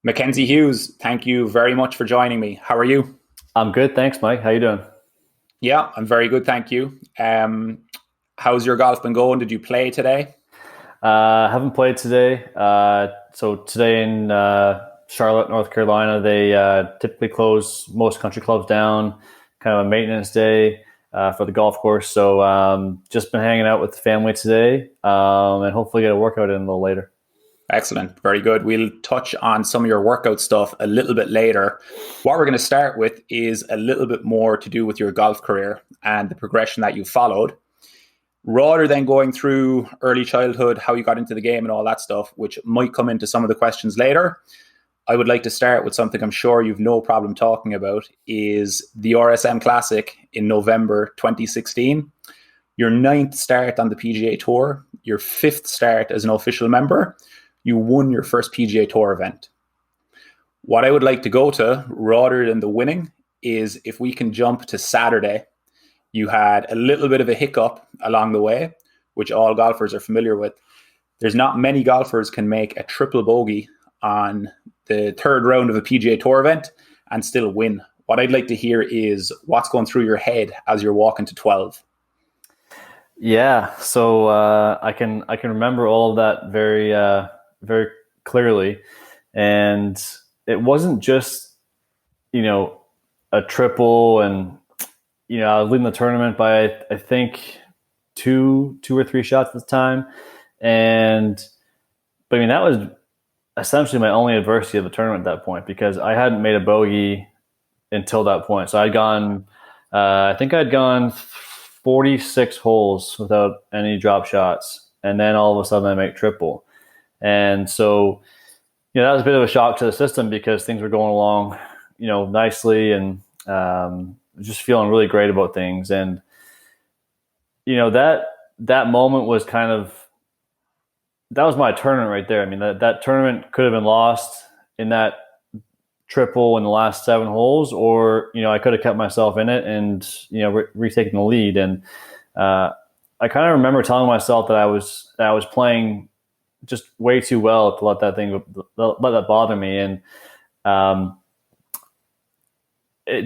Mackenzie Hughes, thank you very much for joining me. How are you? I'm good, thanks, Mike. How you doing? Yeah, I'm very good, thank you. How's your golf been going? Did you play today? Haven't played today. So today in Charlotte, North Carolina, they typically close most country clubs down, kind of a maintenance day for the golf course. So just been hanging out with the family today, and hopefully get a workout in a little later. Excellent, very good. We'll touch on some of your workout stuff a little bit later. What we're going to start with is a little bit more to do with your golf career and the progression that you followed, rather than going through early childhood, how you got into the game and all that stuff, which might come into some of the questions later. I would like to start with something I'm sure you've no problem talking about, is the RSM Classic in November 2016. Your ninth start on the PGA Tour, your fifth start as an official member. You won your first PGA Tour event. What I would like to go to, rather than the winning, is if we can jump to Saturday. You had a little bit of a hiccup along the way, which all golfers are familiar with. There's not many golfers can make a triple bogey on the third round of a PGA Tour event and still win. What I'd like to hear is what's going through your head as you're walking to 12. Yeah, so I can remember all of that very clearly, and it wasn't just you know a triple, and I was leading the tournament by I think two or three shots at the time, and but I mean that was essentially my only adversity of the tournament at that point because I hadn't made a bogey until that point. So I'd gone, I think I'd gone 46 holes without any drop shots, and then all of a sudden I make triple, and so that was a bit of a shock to the system because things were going along, nicely, and just feeling really great about things, and that moment was kind of that was my tournament right there. I mean, that tournament could have been lost in that triple in the last seven holes, or I could have kept myself in it and retaken the lead. And I kind of remember telling myself that I was playing just way too well to let that bother me. And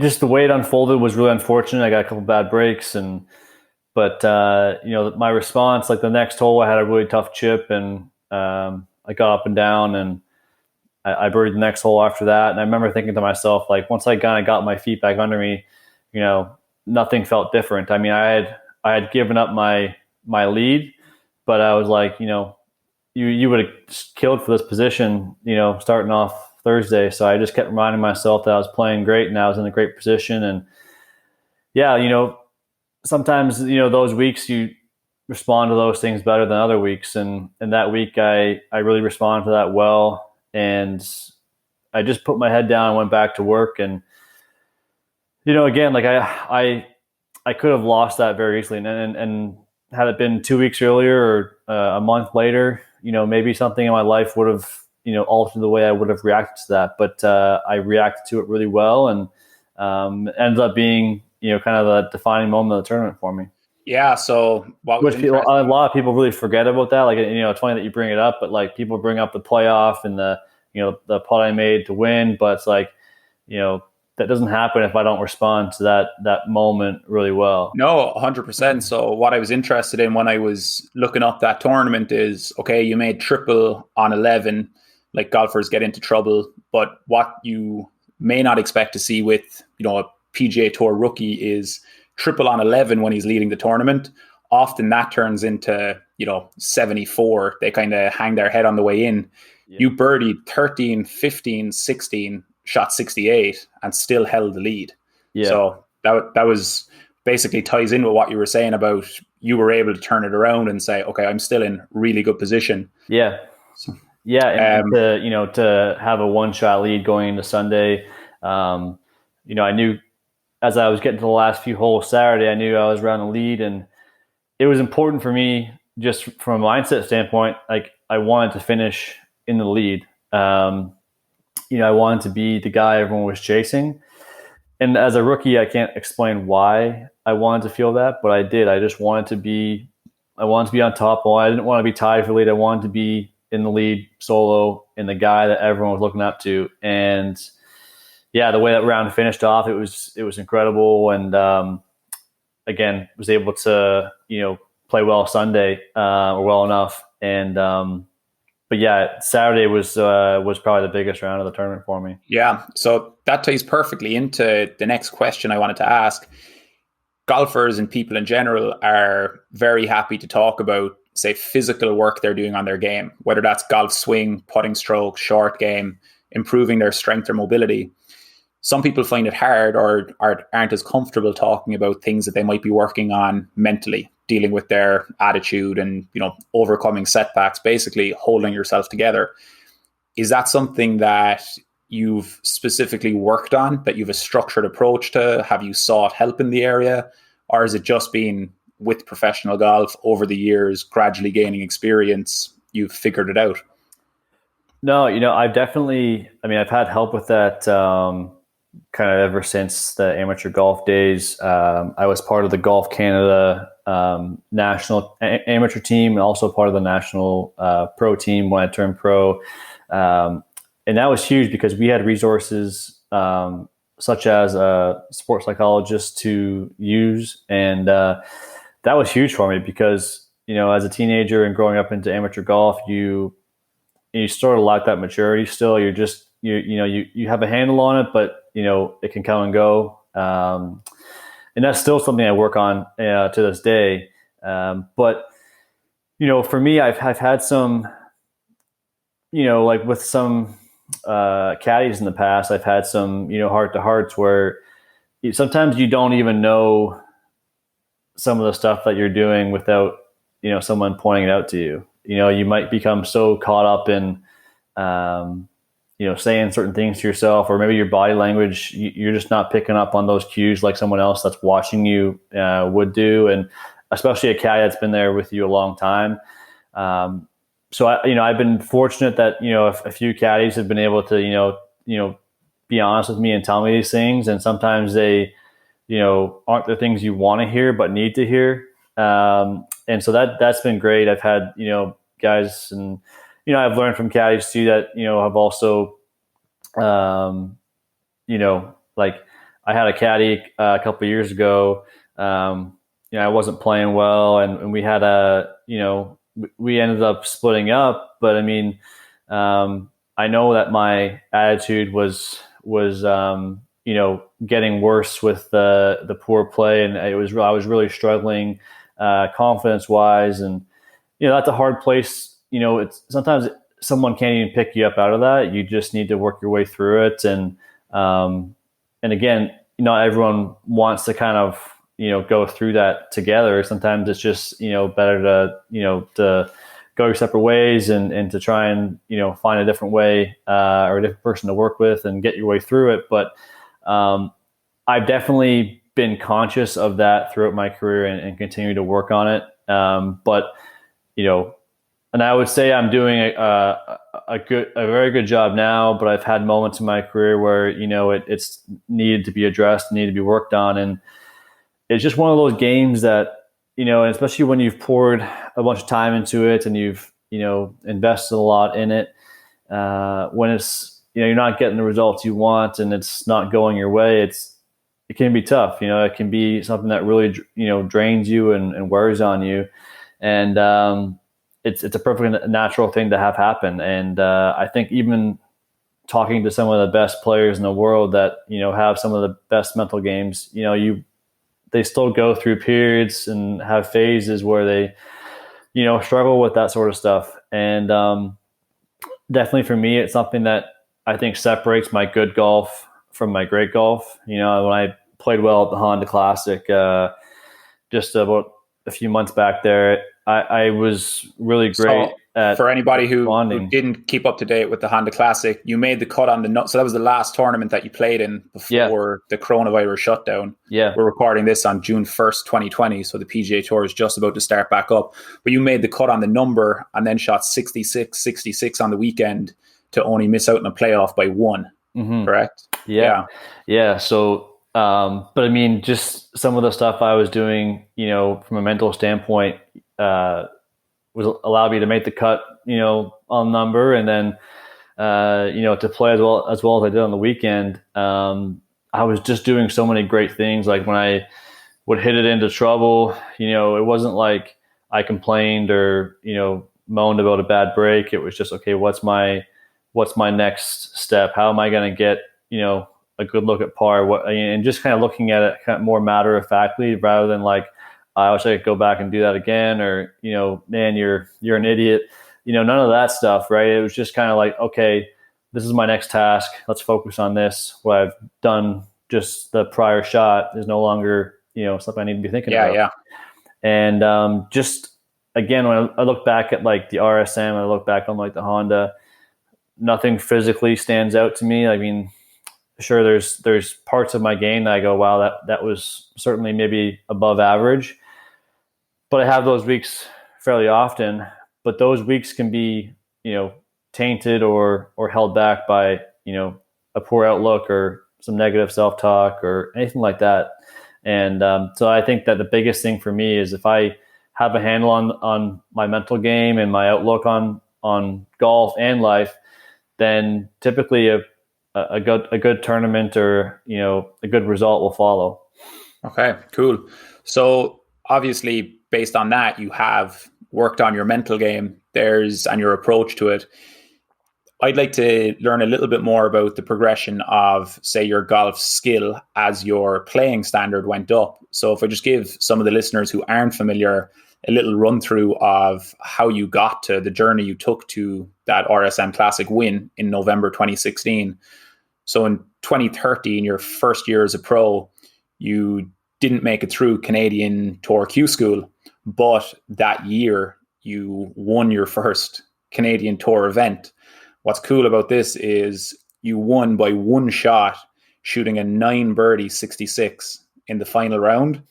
just the way it unfolded was really unfortunate. I got a couple bad breaks, but my response, like the next hole, I had a really tough chip, and I got up and down, and I birdied the next hole after that. And I remember thinking to myself, like, once I kind of got my feet back under me, nothing felt different. I mean, I had given up my lead, but I was like, you would have killed for this position, starting off Thursday. So I just kept reminding myself that I was playing great and I was in a great position. And yeah, sometimes, those weeks you respond to those things better than other weeks. And that week I really responded to that well. And I just put my head down and went back to work. And, again, like I could have lost that very easily. And had it been 2 weeks earlier or a month later, maybe something in my life would have, altered the way I would have reacted to that. But I reacted to it really well, and ended up being, kind of a defining moment of the tournament for me. Yeah, so what was Which people, a interesting? lot of people really forget about that. Like, it's funny that you bring it up, but like people bring up the playoff and the putt I made to win, but it's like, that doesn't happen if I don't respond to that moment really well. No, 100%. So what I was interested in when I was looking up that tournament is, okay, you made triple on 11, like golfers get into trouble, but what you may not expect to see with, a PGA Tour rookie is triple on 11 when he's leading the tournament. Often that turns into, 74. They kind of hang their head on the way in. Yeah. You birdied 13, 15, 16, shot 68 and still held the lead. Yeah. So that was basically ties in with what you were saying about you were able to turn it around and say, okay, I'm still in really good position. Yeah. So, Yeah. And to have a one shot lead going into Sunday, I knew as I was getting to the last few holes Saturday, I knew I was around the lead, and it was important for me just from a mindset standpoint. Like, I wanted to finish in the lead. I wanted to be the guy everyone was chasing. And as a rookie, I can't explain why I wanted to feel that, but I did. I just wanted to be on top. Well, I didn't want to be tied for lead. I wanted to be in the lead solo and the guy that everyone was looking up to. And yeah, the way that round finished off, it was incredible. And again, was able to, play well Sunday, or well enough. And but yeah, Saturday was probably the biggest round of the tournament for me. Yeah, so that ties perfectly into the next question I wanted to ask. Golfers and people in general are very happy to talk about, say, physical work they're doing on their game, whether that's golf swing, putting stroke, short game, improving their strength or mobility. Some people find it hard or aren't as comfortable talking about things that they might be working on mentally, dealing with their attitude and, overcoming setbacks, basically holding yourself together. Is that something that you've specifically worked on, that you've a structured approach to? Have you sought help in the area? Or has it just been with professional golf over the years, gradually gaining experience, you've figured it out? No, I've had help with that kind of ever since the amateur golf days. I was part of the Golf Canada national amateur team and also part of the national pro team when I turned pro. And that was huge because we had resources such as a sports psychologist to use. And that was huge for me because, as a teenager and growing up into amateur golf, you sort of lack that maturity still. You're just, you have a handle on it, but, it can come and go. And that's still something I work on to this day. But, for me, I've had some, like with some caddies in the past, I've had some, heart-to-hearts where sometimes you don't even know some of the stuff that you're doing without, someone pointing it out to you. You might become so caught up in, saying certain things to yourself, or maybe your body language, you're just not picking up on those cues like someone else that's watching you would do. And especially a caddy that's been there with you a long time. So I've been fortunate that, a few caddies have been able to, be honest with me and tell me these things. And sometimes they, aren't the things you want to hear, but need to hear. And so that's been great. I've had, guys and, I've learned from caddies too that, have also, like I had a caddy a couple of years ago, I wasn't playing well and we had we ended up splitting up, but I mean, I know that my attitude was getting worse with the poor play, and I was really struggling confidence wise, and that's a hard place. It's sometimes someone can't even pick you up out of that. You just need to work your way through it, and again, not everyone wants to kind of go through that together. Sometimes it's just better to go your separate ways and to try and find a different way or a different person to work with and get your way through it. But I've definitely been conscious of that throughout my career and continue to work on it. But and I would say I'm doing a very good job now, but I've had moments in my career where it's needed to be addressed, needed to be worked on, and it's just one of those games that and especially when you've poured a bunch of time into it and you've invested a lot in it, when it's you're not getting the results you want and it's not going your way, it can be tough. It can be something that really drains you and wears on you, and it's a perfectly natural thing to have happen. And I think even talking to some of the best players in the world that have some of the best mental games, they still go through periods and have phases where they struggle with that sort of stuff. And definitely for me, it's something that I think separates my good golf from my great golf. When I played well at the Honda Classic just about a few months back there, I was really great. So for anybody who didn't keep up to date with the Honda Classic, you made the cut on the so that was the last tournament that you played in before the coronavirus shutdown. Yeah, we're recording this on June 1st, 2020, so the PGA Tour is just about to start back up. But you made the cut on the number and then shot 66 on the weekend to only miss out in a playoff by one. Mm-hmm. Correct? Yeah. So. But I mean, just some of the stuff I was doing, from a mental standpoint, was allowed me to make the cut, on number, and then to play as well as I did on the weekend. I was just doing so many great things. Like when I would hit it into trouble, it wasn't like I complained or moaned about a bad break. It was just, okay, what's my next step? How am I going to get a good look at par? And just kind of looking at it kind of more matter of factly, rather than like, I wish I could go back and do that again, or man, you're an idiot. None of that stuff, right? It was just kind of like, okay, this is my next task. Let's focus on this. What I've done just the prior shot is no longer, something I need to be thinking about. Yeah. And just again, when I look back at like the RSM, I look back on like the Honda, nothing physically stands out to me. I mean, sure, there's parts of my game that I go, wow, that was certainly maybe above average. But I have those weeks fairly often. But those weeks can be, tainted or held back by, a poor outlook or some negative self-talk or anything like that. And so I think that the biggest thing for me is if I have a handle on my mental game and my outlook on golf and life, then typically a good tournament or a good result will follow. Okay, cool. So obviously, based on that, you have worked on your mental game and your approach to it. I'd like to learn a little bit more about the progression of, say, your golf skill as your playing standard went up. So if I just give some of the listeners who aren't familiar a little run through of how you got to the journey you took to that RSM Classic win in November 2016. So in 2013, your first year as a pro, you didn't make it through Canadian Tour Q School, but that year you won your first Canadian Tour event. What's cool about this is you won by one shot, shooting a 9 birdie 66 in the final round,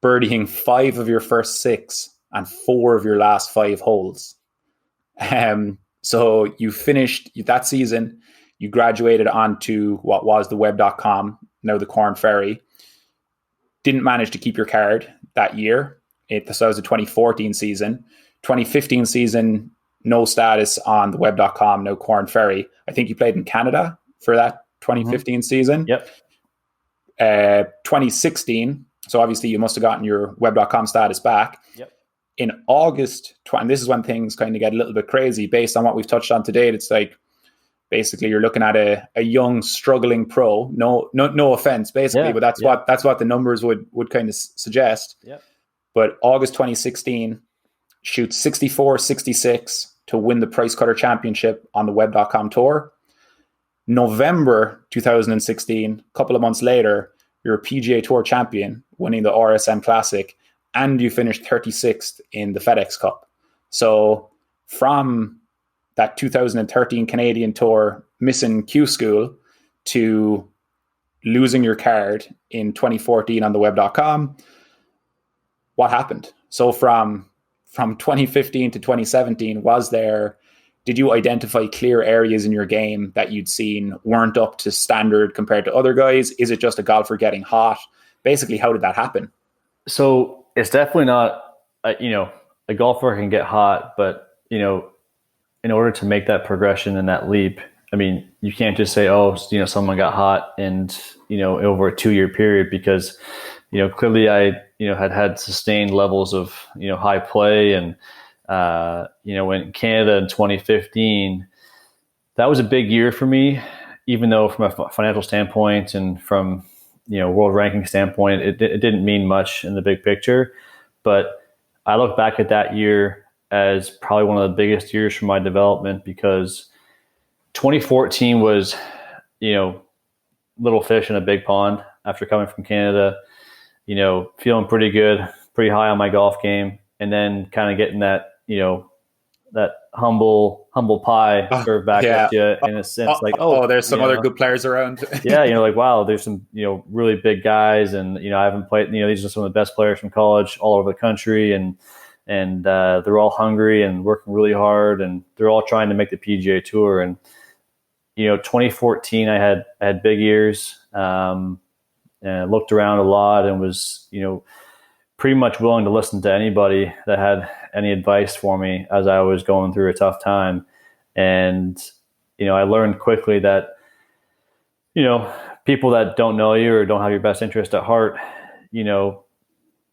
birdieing 5 of your first 6 and 4 of your last 5 holes. So you finished that season. You graduated onto what was the web.com, now the Corn Ferry. Didn't manage to keep your card that year. So that was the 2014 season. 2015 season, no status on the web.com, no Corn Ferry. I think you played in Canada for that 2015 season. Yep. 2016, so obviously you must have gotten your web.com status back. Yep. In August, and this is when things kind of get a little bit crazy based on what we've touched on today. It's like, basically you're looking at a young, struggling pro. No offense, basically, but that's what the numbers would kind of suggest. Yep. But August 2016, shoots 64, 66 to win the Price Cutter Championship on the web.com tour. November 2016, a couple of months later, you're a PGA Tour champion, winning the RSM Classic, and you finished 36th in the FedEx Cup. So from that 2013 Canadian Tour missing Q School to losing your card in 2014 on the web.com, what happened? So from 2015 to 2017, did you identify clear areas in your game that you'd seen weren't up to standard compared to other guys? Is it just a golfer getting hot? Basically, how did that happen? So it's definitely not, a golfer can get hot, but, in order to make that progression and that leap, I mean, you can't just say, someone got hot and, over a 2-year period, because, clearly I, had sustained levels of, high play. And, in Canada in 2015, that was a big year for me, even though from a financial standpoint and from, world ranking standpoint, it didn't mean much in the big picture. But I look back at that year as probably one of the biggest years for my development, because 2014 was, little fish in a big pond after coming from Canada, feeling pretty good, pretty high on my golf game, and then kind of getting that, that humble pie served back at you in a sense, like, there's some other good players around. Yeah, like, wow, there's some, really big guys, and, I haven't played, these are some of the best players from college all over the country, and they're all hungry and working really hard, and they're all trying to make the PGA Tour. And 2014, I had big years, and I looked around a lot and was pretty much willing to listen to anybody that had any advice for me as I was going through a tough time. And, I learned quickly that, people that don't know you or don't have your best interest at heart, aren't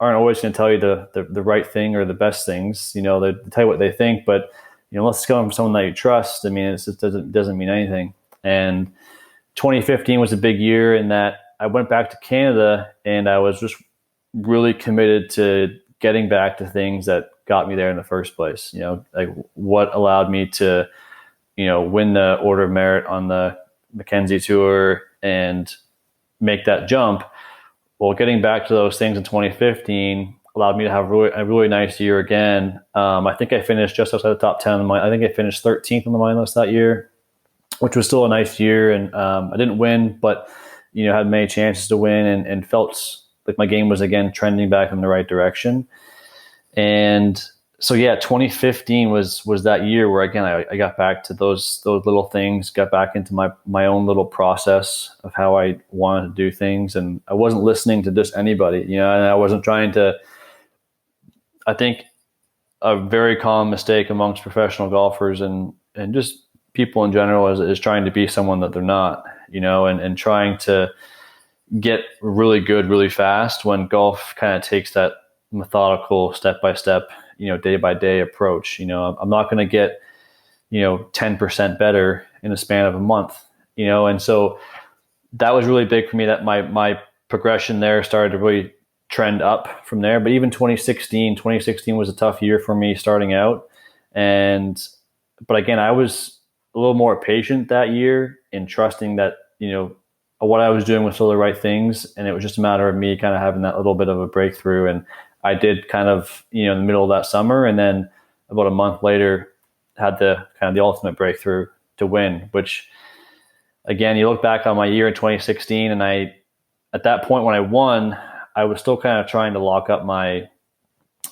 always going to tell you the right thing or the best things. They tell you what they think, but, unless it's coming from someone that you trust, it just doesn't mean anything. And 2015 was a big year in that I went back to Canada and I was just really committed to getting back to things that got me there in the first place. Like what allowed me to, win the Order of Merit on the Mackenzie Tour and make that jump. Well, getting back to those things in 2015 allowed me to have a really nice year again. I think I finished just outside the top 10 on the money. I think I finished 13th on the money list that year, which was still a nice year. And I didn't win, but had many chances to win and felt like my game was again trending back in the right direction. And so 2015 was that year where again I got back to those little things, got back into my own little process of how I wanted to do things, and I wasn't listening to just anybody, and I wasn't trying to. I think a very common mistake amongst professional golfers and just people in general is trying to be someone that they're not, and trying to get really good really fast when golf kind of takes that methodical step-by-step, day-by-day approach. I'm not going to get, 10% better in a span of a month, and so that was really big for me, that my progression there started to really trend up from there. But even 2016 was a tough year for me starting out. But again, I was a little more patient that year in trusting that, what I was doing was still the right things. And it was just a matter of me kind of having that little bit of a breakthrough. And I did kind of, in the middle of that summer. And then about a month later had the ultimate breakthrough to win, which again, you look back on my year in 2016 and at that point when I won, I was still kind of trying to lock up my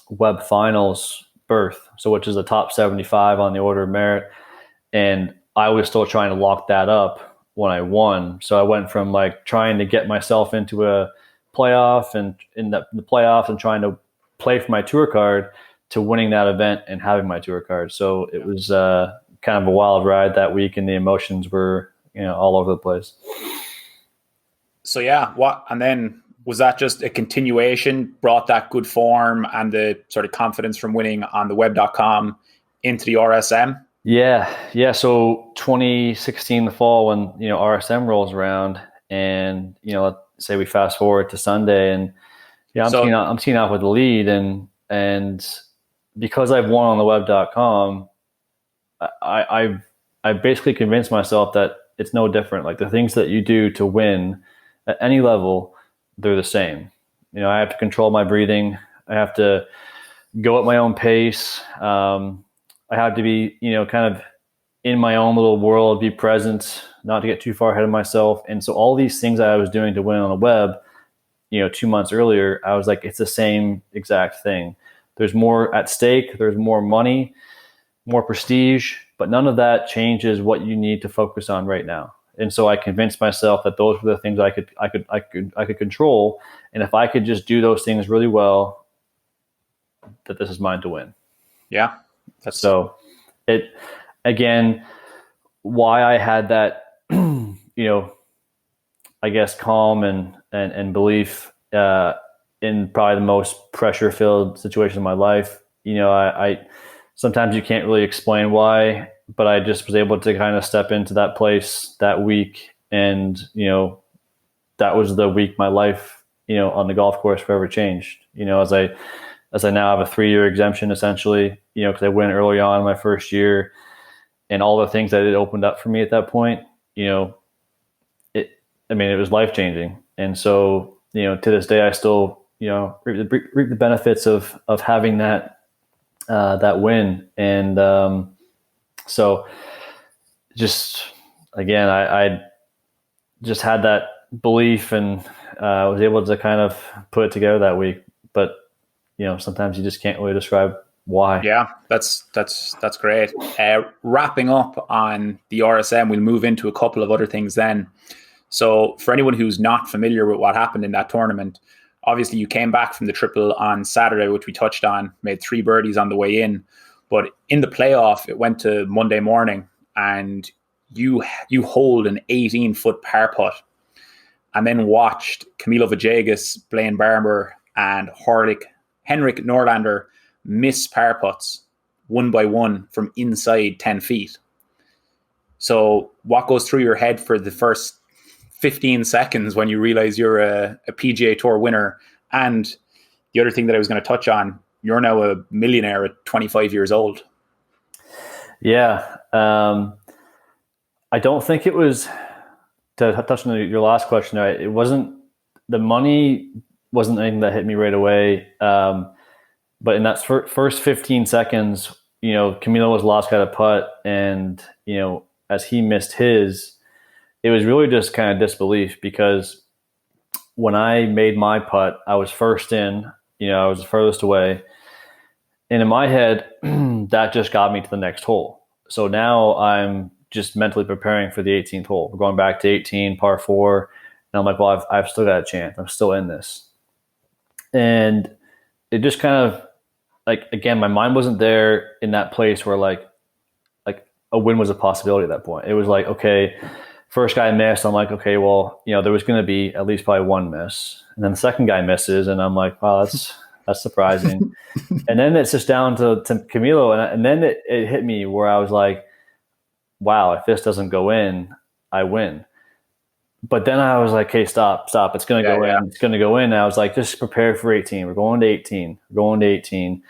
Web Finals berth. So which is the top 75 on the Order of Merit. And I was still trying to lock that up when I won. So I went from like trying to get myself into a playoff and in the playoffs and trying to play for my tour card to winning that event and having my tour card. So it was kind of a wild ride that week, and the emotions were, all over the place. So and then was that just a continuation, brought that good form and the sort of confidence from winning on the web.com into the RSM? Yeah. So 2016, the fall, when, RSM rolls around and, let's say we fast forward to Sunday and I'm teeing off with the lead and because I've won on the web.com, I basically convinced myself that it's no different. Like the things that you do to win at any level, they're the same. I have to control my breathing. I have to go at my own pace. I have to be, kind of in my own little world, be present, not to get too far ahead of myself. And so all these things that I was doing to win on the web, 2 months earlier, I was like, it's the same exact thing. There's more at stake. There's more money, more prestige, but none of that changes what you need to focus on right now. And so I convinced myself that those were the things I could control. And if I could just do those things really well, that this is mine to win. Yeah. So it, again, why I had that, I guess, calm and belief in probably the most pressure-filled situation of my life. I sometimes you can't really explain why, but I just was able to kind of step into that place that week. And, that was the week my life, on the golf course forever changed. As I now have a 3-year exemption, essentially, because I went early on in my first year, and all the things that it opened up for me at that point, it was life changing. And so, to this day, I still, reap the benefits of having that win. And so, just again, I just had that belief and was able to kind of put it together that week. But sometimes you just can't really describe why. Yeah, that's great. Wrapping up on the RSM, we'll move into a couple of other things then. So for anyone who's not familiar with what happened in that tournament, Obviously, you came back from the triple on Saturday, which we touched on, made 3 birdies on the way in. But in the playoff, it went to Monday morning, and you hold an 18-foot par putt, and then watched Camilo Villegas, Blaine Barber, and Henrik Norlander miss par putts one by one from inside 10 feet. So what goes through your head for the first 15 seconds when you realize you're a PGA Tour winner? And the other thing that I was going to touch on, you're now a millionaire at 25 years old. Yeah. I don't think it was, to touch on your last question, right? It wasn't, the money wasn't anything that hit me right away. But in that first 15 seconds, Camilo was last guy to putt, and, as he missed his, it was really just kind of disbelief, because when I made my putt, I was first in, I was the furthest away. And in my head, that just got me to the next hole. So now I'm just mentally preparing for the 18th hole. We're going back to 18, par 4. And I'm like, well, I've still got a chance. I'm still in this. And it just kind of, again, my mind wasn't there in that place where like a win was a possibility at that point. It was like, okay, first guy missed. I'm like, okay, well, there was going to be at least probably one miss. And then the second guy misses. And I'm like, wow, that's surprising. And then it's just down to Camilo. And then it hit me where I was like, wow, if this doesn't go in, I win. But then I was like, hey, stop. It's going to go in. It's going to go in. And I was like, just prepare for 18. We're going to 18. We're going to 18.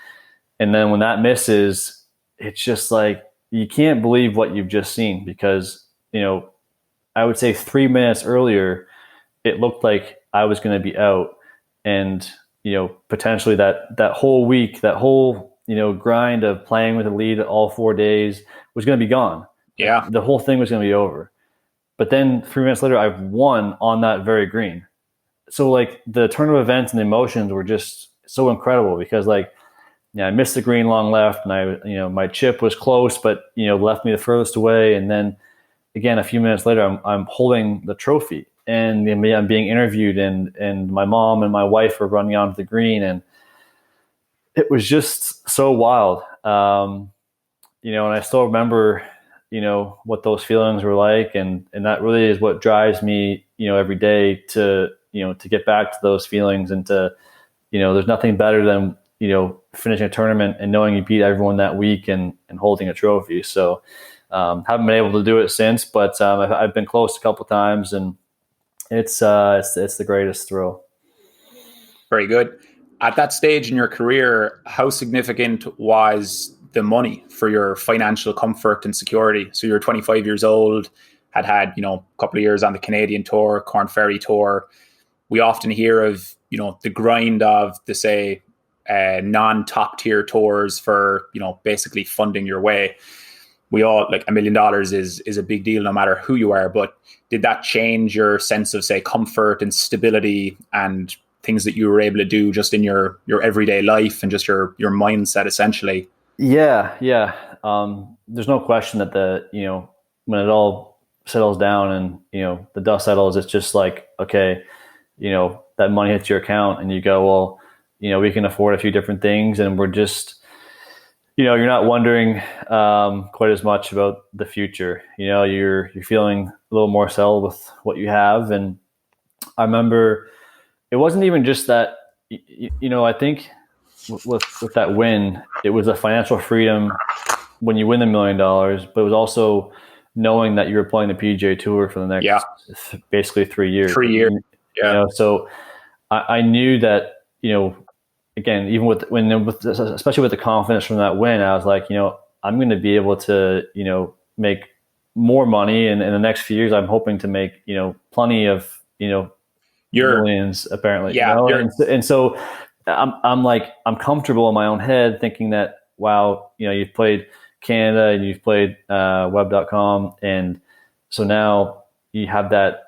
And then when that misses, it's just like, you can't believe what you've just seen, because, I would say 3 minutes earlier, it looked like I was going to be out. And, potentially that whole week, that whole, grind of playing with a lead all 4 days was going to be gone. Yeah. The whole thing was going to be over. But then 3 minutes later, I've won on that very green. So like the turn of events and the emotions were just so incredible, because I missed the green long left, and my chip was close, but, left me the furthest away. And then again, a few minutes later, I'm holding the trophy, and I'm being interviewed, and my mom and my wife were running onto the green, and it was just so wild. And I still remember, what those feelings were like. And that really is what drives me, every day to get back to those feelings, and to, there's nothing better than, finishing a tournament and knowing you beat everyone that week and holding a trophy. So, haven't been able to do it since, but, I've been close a couple of times, and it's the greatest thrill. Very good. At that stage in your career, how significant was the money for your financial comfort and security? So you're 25 years old, had a couple of years on the Canadian Tour, Corn Ferry Tour. We often hear of, the grind of the, say, non-top tier tours for, basically funding your way. We all, like, $1 million is a big deal no matter who you are. But did that change your sense of, say, comfort and stability and things that you were able to do just in your everyday life and just your mindset, essentially? Yeah. There's no question that when it all settles down and, the dust settles, it's just like, okay, that money hits your account and you go, well, we can afford a few different things, and we're just, you're not wondering quite as much about the future. You're feeling a little more settled with what you have. And I remember it wasn't even just that, I think with that win, it was a financial freedom when you win $1 million, but it was also knowing that you were playing the PGA Tour for the next basically 3 years. 3 years. Yeah. So I knew that, again, even especially with the confidence from that win, I was like, I'm going to be able to, make more money. And in the next few years, I'm hoping to make, plenty of, millions, apparently. Yeah. And so I'm comfortable in my own head thinking that, wow, you've played Canada and you've played web.com. And so now you have that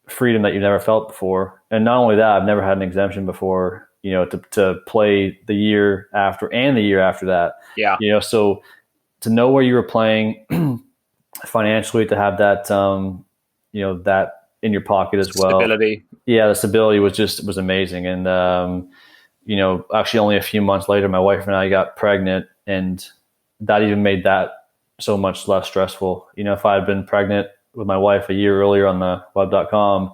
freedom that you've never felt before. And not only that, I've never had an exemption before, to play the year after and the year after that. Yeah. So to know where you were playing financially, to have that, that in your pocket as well. Stability. Yeah, the stability was amazing. And, actually only a few months later, my wife and I got pregnant, and that even made that so much less stressful. If I had been pregnant with my wife a year earlier on the web.com,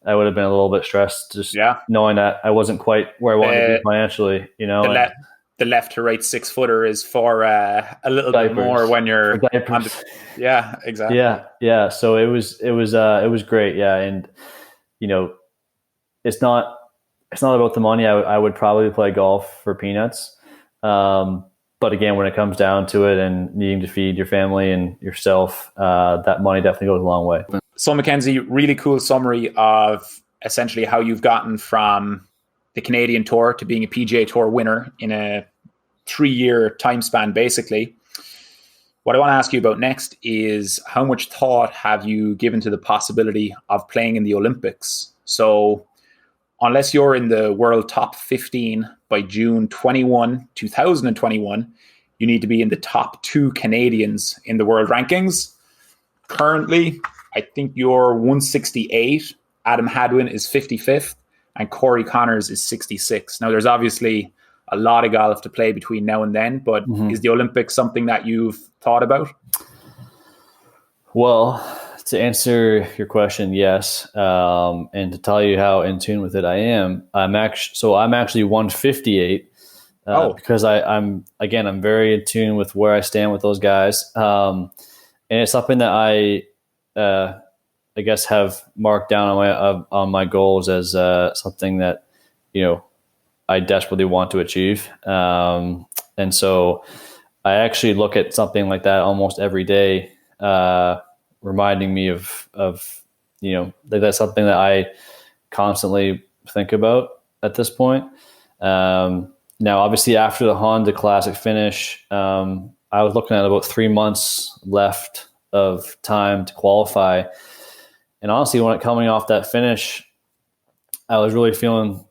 I would have been a little bit stressed just knowing that I wasn't quite where I wanted to be financially, the left to right 6-footer is for a little diapers, bit more when you're on the, yeah, exactly. Yeah. So it was great. Yeah. And, it's not about the money. I would probably play golf for peanuts. But again, when it comes down to it and needing to feed your family and yourself, that money definitely goes a long way. So Mackenzie, really cool summary of essentially how you've gotten from the Canadian Tour to being a PGA Tour winner in a 3-year time span, basically. What I want to ask you about next is how much thought have you given to the possibility of playing in the Olympics? So unless you're in the world top 15 by June 2021, you need to be in the top 2 Canadians in the world rankings. Currently, I think you're 168. Adam Hadwin is 55th, and Corey Connors is 66. Now, there's obviously a lot of golf to play between now and then, but is the Olympics something that you've thought about? Well, to answer your question, yes. And to tell you how in tune with it I am, I'm actually 158 because I'm very in tune with where I stand with those guys. And it's something that I guess have marked down on my goals as something that, I desperately want to achieve. And so I actually look at something like that almost every day, reminding me of that's something that I constantly think about at this point. Now, obviously, after the Honda Classic finish, I was looking at about 3 months left of time to qualify. And honestly, when coming off that finish, I was really feeling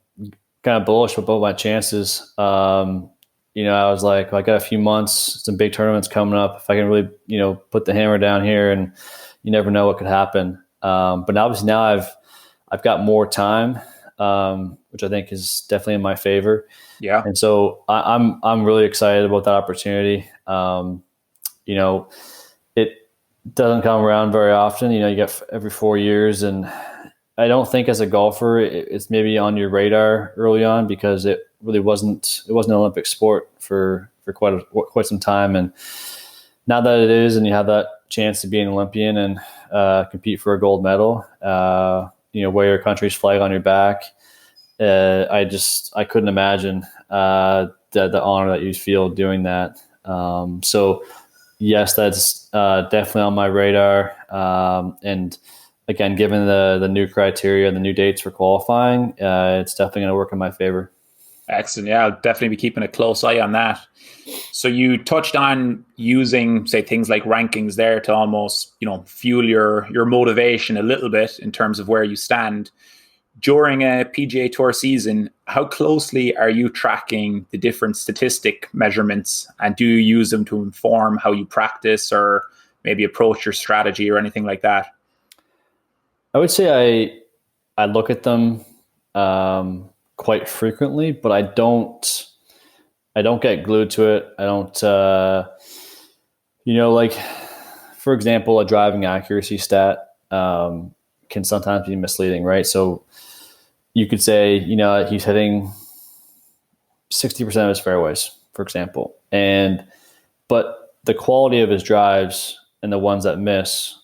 kind of bullish about my chances. I was like, I got a few months, some big tournaments coming up. If I can really, put the hammer down here, and you never know what could happen. But obviously now I've got more time, which I think is definitely in my favor. Yeah. And so I'm really excited about that opportunity. It doesn't come around very often. You get every 4 years, and I don't think as a golfer it's maybe on your radar early on because it really wasn't an Olympic sport for quite some time. And now that it is, and you have that chance to be an Olympian and compete for a gold medal, wear your country's flag on your back, I couldn't imagine the honor that you feel doing that. So yes, that's definitely on my radar. And again, given the new criteria and the new dates for qualifying, it's definitely going to work in my favor. Excellent. Yeah, I'll definitely be keeping a close eye on that. So you touched on using, say, things like rankings there to almost, fuel your motivation a little bit in terms of where you stand. During a PGA Tour season, how closely are you tracking the different statistic measurements, and do you use them to inform how you practice or maybe approach your strategy or anything like that? I would say I look at them quite frequently, but I don't get glued to it. I don't, like, for example, a driving accuracy stat can sometimes be misleading, right? So you could say, he's hitting 60% of his fairways, for example, but the quality of his drives and the ones that miss,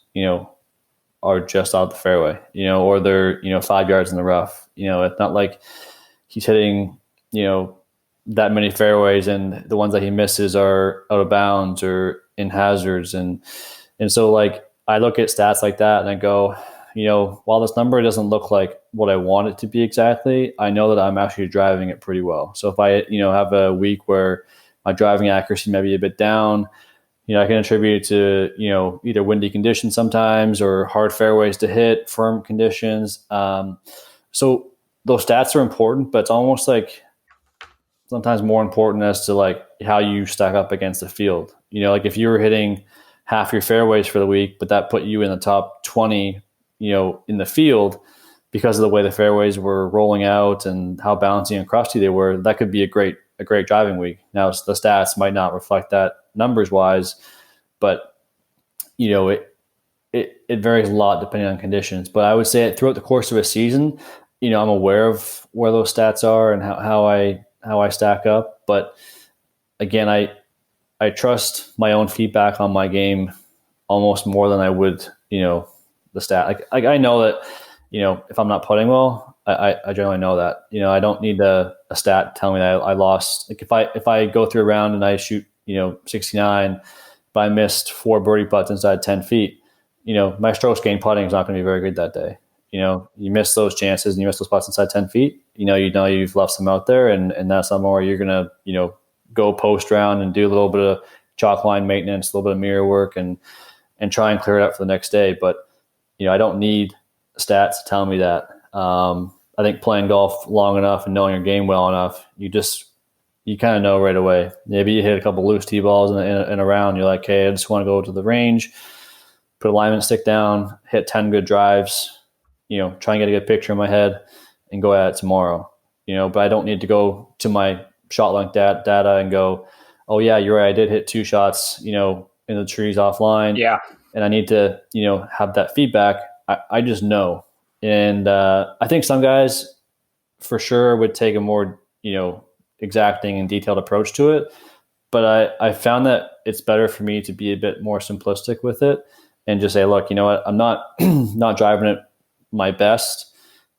are just out the fairway, or they're, 5 yards in the rough. It's not like he's hitting, that many fairways and the ones that he misses are out of bounds or in hazards. And so like, I look at stats like that and I go, while this number doesn't look like what I want it to be exactly, I know that I'm actually driving it pretty well. So if I, have a week where my driving accuracy may be a bit down, I can attribute it to, either windy conditions sometimes or hard fairways to hit, firm conditions. So those stats are important, but it's almost like sometimes more important as to like how you stack up against the field. Like if you were hitting half your fairways for the week, but that put you in the top 20, in the field because of the way the fairways were rolling out and how bouncy and crusty they were, that could be a great driving week. Now the stats might not reflect that numbers wise, but it varies a lot depending on conditions. But I would say throughout the course of a season, I'm aware of where those stats are and how I stack up. But again, I trust my own feedback on my game almost more than I would, the stat. Like I know that, if I'm not putting well, I generally know that. I don't need a stat telling me that I lost. Like if I go through a round and I shoot, 69, but I missed 4 birdie putts inside 10 feet, my strokes gained putting is not going to be very good that day. You miss those chances and you miss those putts inside 10 feet, you've left some out there, and that's somewhere where you're going to, go post round and do a little bit of chalk line maintenance, a little bit of mirror work, and try and clear it up for the next day. But, I don't need stats to tell me that. I think playing golf long enough and knowing your game well enough, you kind of know right away. Maybe you hit a couple loose tee balls in a round. You're like, hey, I just want to go to the range, put a alignment stick down, hit 10 good drives, try and get a good picture in my head and go at it tomorrow. But I don't need to go to my shot length data and go, oh yeah, you're right, I did hit 2 shots, in the trees offline. Yeah. And I need to, have that feedback. I just know. And I think some guys for sure would take a more, exacting and detailed approach to it. But I found that it's better for me to be a bit more simplistic with it and just say, look, you know what, I'm not not driving it my best.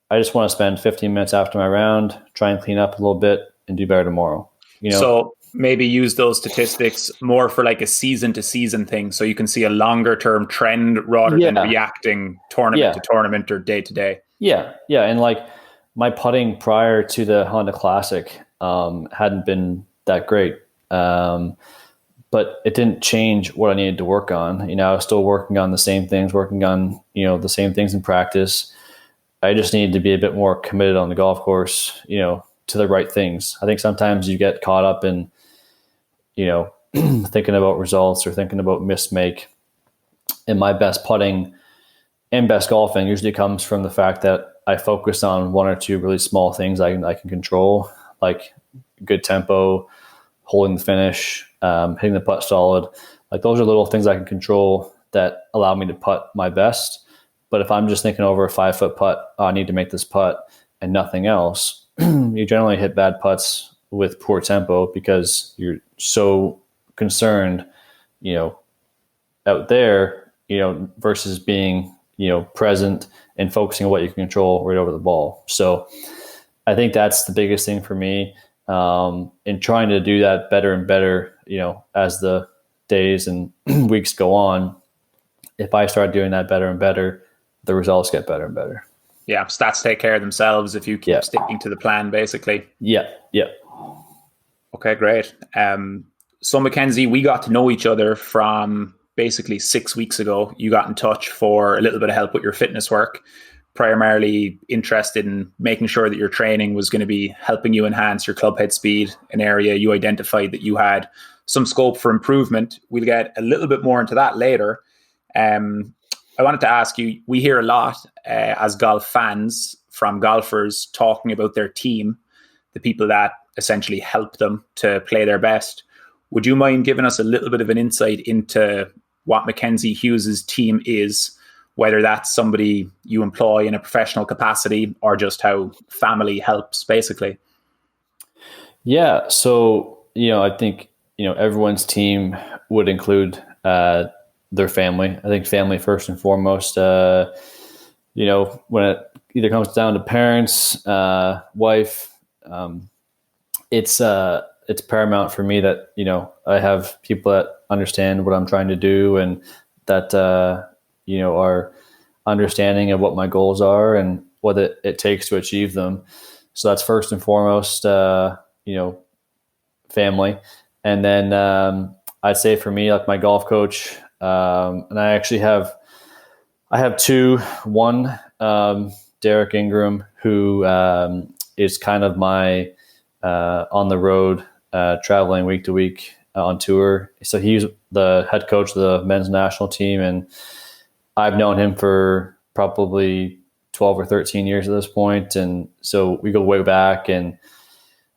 I just want to spend 15 minutes after my round, try and clean up a little bit and do better tomorrow. So maybe use those statistics more for like a season to season thing, so you can see a longer term trend rather than reacting tournament to tournament or day to day. Yeah. And like my putting prior to the Honda Classic hadn't been that great. But it didn't change what I needed to work on. I was still working on the same things, working on, the same things in practice. I just needed to be a bit more committed on the golf course, to the right things. I think sometimes you get caught up in, thinking about results or thinking about mismake. And my best putting and best golfing usually comes from the fact that I focus on 1 or 2 really small things I can control, like good tempo, holding the finish, hitting the putt solid. Like those are little things I can control that allow me to putt my best. But if I'm just thinking over a 5-foot putt, I need to make this putt and nothing else, you generally hit bad putts with poor tempo because you're so concerned, out there, versus being, present and focusing on what you can control right over the ball. So I think that's the biggest thing for me. In trying to do that better and better, as the days and weeks go on. If I start doing that better and better, the results get better and better. Yeah, stats take care of themselves if you keep sticking to the plan, basically. Yeah. Okay, great. So Mackenzie, we got to know each other from basically 6 weeks ago. You got in touch for a little bit of help with your fitness work, primarily interested in making sure that your training was going to be helping you enhance your club head speed, an area you identified that you had some scope for improvement. We'll get a little bit more into that later. I wanted to ask you, we hear a lot as golf fans from golfers talking about their team, the people that essentially help them to play their best. Would you mind giving us a little bit of an insight into what Mackenzie Hughes' team is, whether that's somebody you employ in a professional capacity or just how family helps, basically? Yeah. So, I think, everyone's team would include their family. I think family first and foremost, when it either comes down to parents, wife, it's paramount for me that, I have people that understand what I'm trying to do and that, are understanding of what my goals are and what it takes to achieve them. So that's first and foremost, family. And then I'd say for me, like my golf coach, and I actually have 2. One, Derek Ingram, who is kind of my on the road, traveling week to week on tour. So he's the head coach of the men's national team, and I've known him for probably 12 or 13 years at this point. And so we go way back, and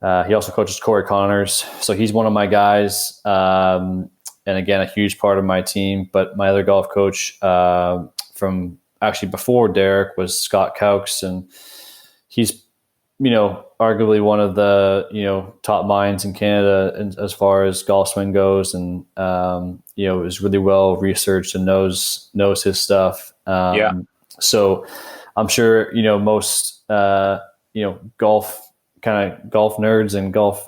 he also coaches Corey Connors. So he's one of my guys. And again, a huge part of my team. But my other golf coach from actually before Derek was Scott Cowks, and he's, arguably one of the, top minds in Canada as far as golf swing goes, and, is really well researched and knows his stuff. So I'm sure, most, golf nerds and golf,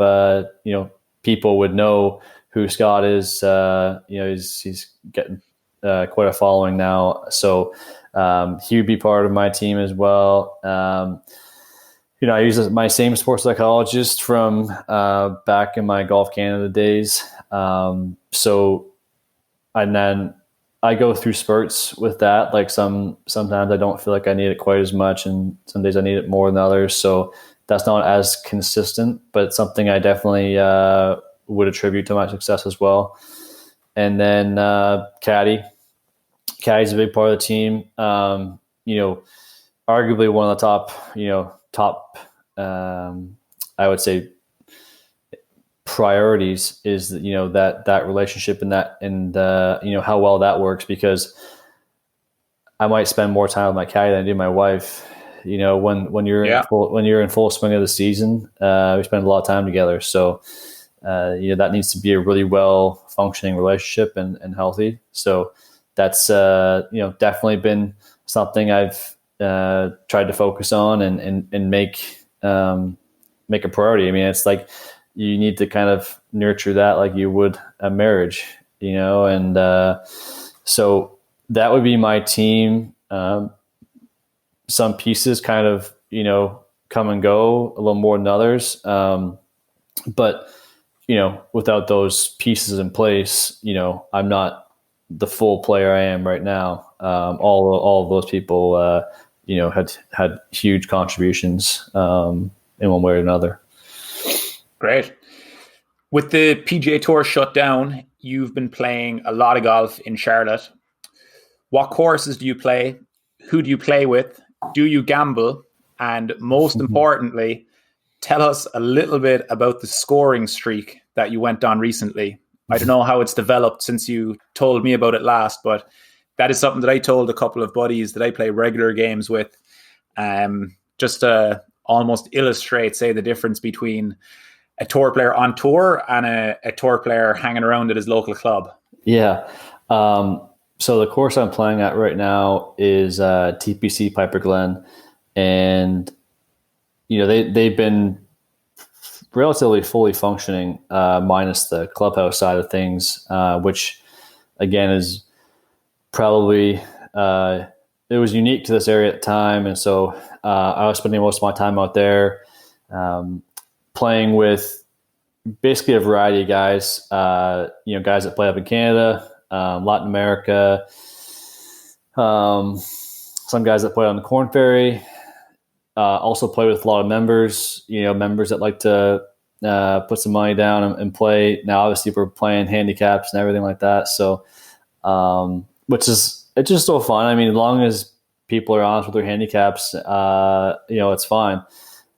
people would know who Scott is. He's getting quite a following now. So he would be part of my team as well. I use my same sports psychologist from back in my Golf Canada days. And then I go through spurts with that. Like sometimes I don't feel like I need it quite as much, and some days I need it more than others. So that's not as consistent, but it's something I definitely would attribute to my success as well. And then Caddy's a big part of the team. Arguably one of the top, I would say, priorities is that relationship and how well that works, because I might spend more time with my caddy than I do my wife. When you're in full swing of the season, we spend a lot of time together. So that needs to be a really well functioning relationship and healthy. So that's definitely been something I've tried to focus on and make a priority. I mean, it's like you need to kind of nurture that like you would a marriage, and so that would be my team. Some pieces kind of, come and go a little more than others. But, without those pieces in place, I'm not the full player I am right now. All of those people, had huge contributions in one way or another. Great. With the PGA Tour shut down, you've been playing a lot of golf in Charlotte. What courses do you play? Who do you play with? Do you gamble? And most importantly, tell us a little bit about the scoring streak that you went on recently. I don't know how it's developed since you told me about it last, but that is something that I told a couple of buddies that I play regular games with, just to almost illustrate, say, the difference between a tour player on tour and a tour player hanging around at his local club. Yeah. So the course I'm playing at right now is TPC Piper Glen, and they've been relatively fully functioning, minus the clubhouse side of things, which again is probably it was unique to this area at the time, and so I was spending most of my time out there, playing with basically a variety of guys. Guys that play up in Canada, Latin America, some guys that play on the Corn Ferry. Also play with a lot of members that like to put some money down and play. Now, obviously, we're playing handicaps and everything like that. So, it's just so fun. I mean, as long as people are honest with their handicaps, it's fine.